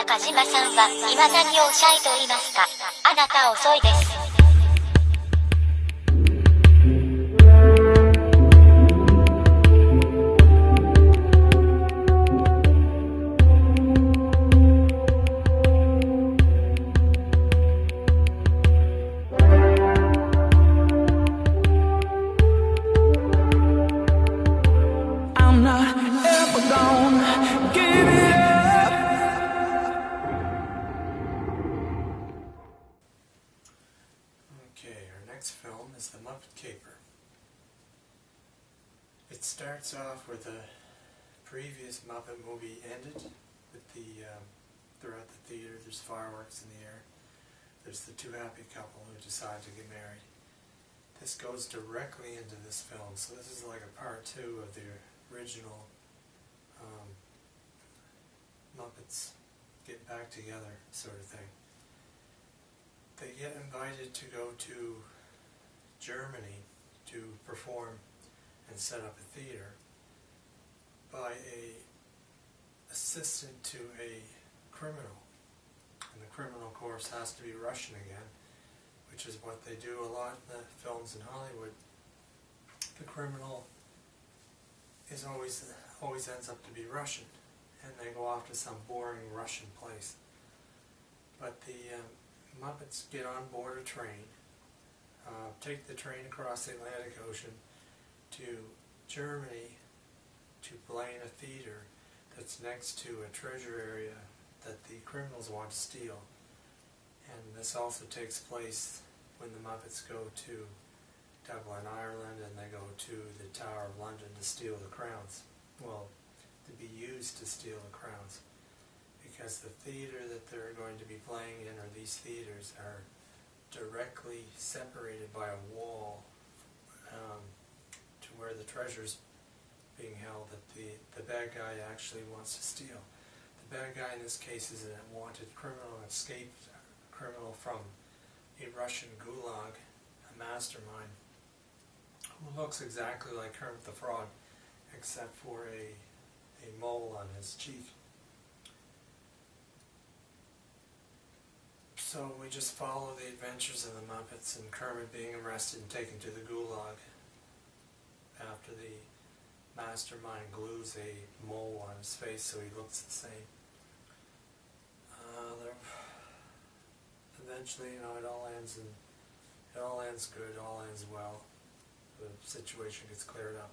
中島さんは今何をおっしゃいと言いますか。あなた遅いです。Next film is The Muppet Caper. It starts off where the previous Muppet movie ended, with they're at the theater, there's fireworks in the air, there's the two happy couple who decide to get married. This goes directly into this film, so this is like a part two of the original Muppets get back together sort of thing. They get invited to go to Germany to perform and set up a theater by a assistant to a criminal. And the criminal, of course, has to be Russian again, which is what they do a lot in the films in Hollywood. The criminal is always ends up to be Russian, and they go off to some boring Russian place. But the Muppets get on board a train, take the train across the Atlantic Ocean to Germany to play in a theater that's next to a treasure area that the criminals want to steal. And this also takes place when the Muppets go to Dublin, Ireland, and they go to the Tower of London to steal the crowns. Well, to be used to steal the crowns. Because the theater that they're going to be playing in, or these theaters, are directly separated by a wall to where the treasure's being held that the bad guy actually wants to steal. The bad guy in this case is a wanted criminal, an escaped criminal from a Russian gulag, a mastermind, who looks exactly like Kermit the Frog, except for a mole on his cheek. So we just follow the adventures of the Muppets and Kermit being arrested and taken to the gulag after the mastermind glues a mole on his face so he looks the same. Eventually, it all ends good, it all ends well. The situation gets cleared up.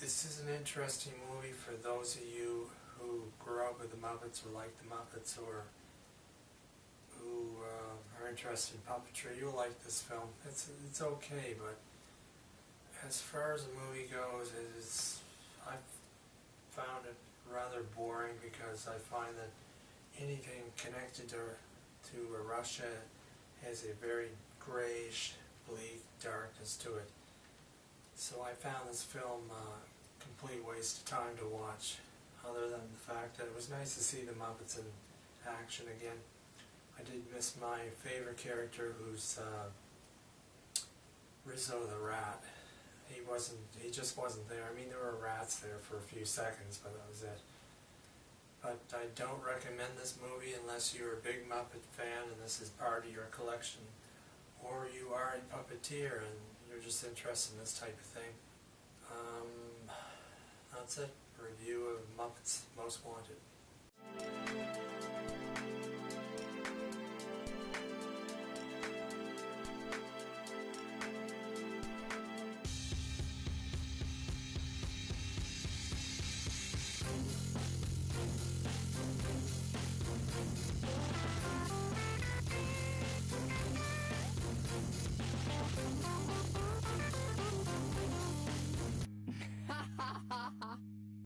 This is an interesting movie for those of you who grew up with the Muppets or like the Muppets, or who are interested in puppetry. You'll like this film. It's okay, but as far as the movie goes, I've found it rather boring, because I find that anything connected to Russia has a very grayish, bleak darkness to it. So I found this film a complete waste of time to watch, other than the fact that it was nice to see the Muppets in action again. I did miss my favorite character, who's Rizzo the Rat. He just wasn't there. I mean, there were rats there for a few seconds, but that was it. But I don't recommend this movie unless you're a big Muppet fan and this is part of your collection, or you are a puppeteer and you're just interested in this type of thing. That's it. Review of Muppets Most Wanted.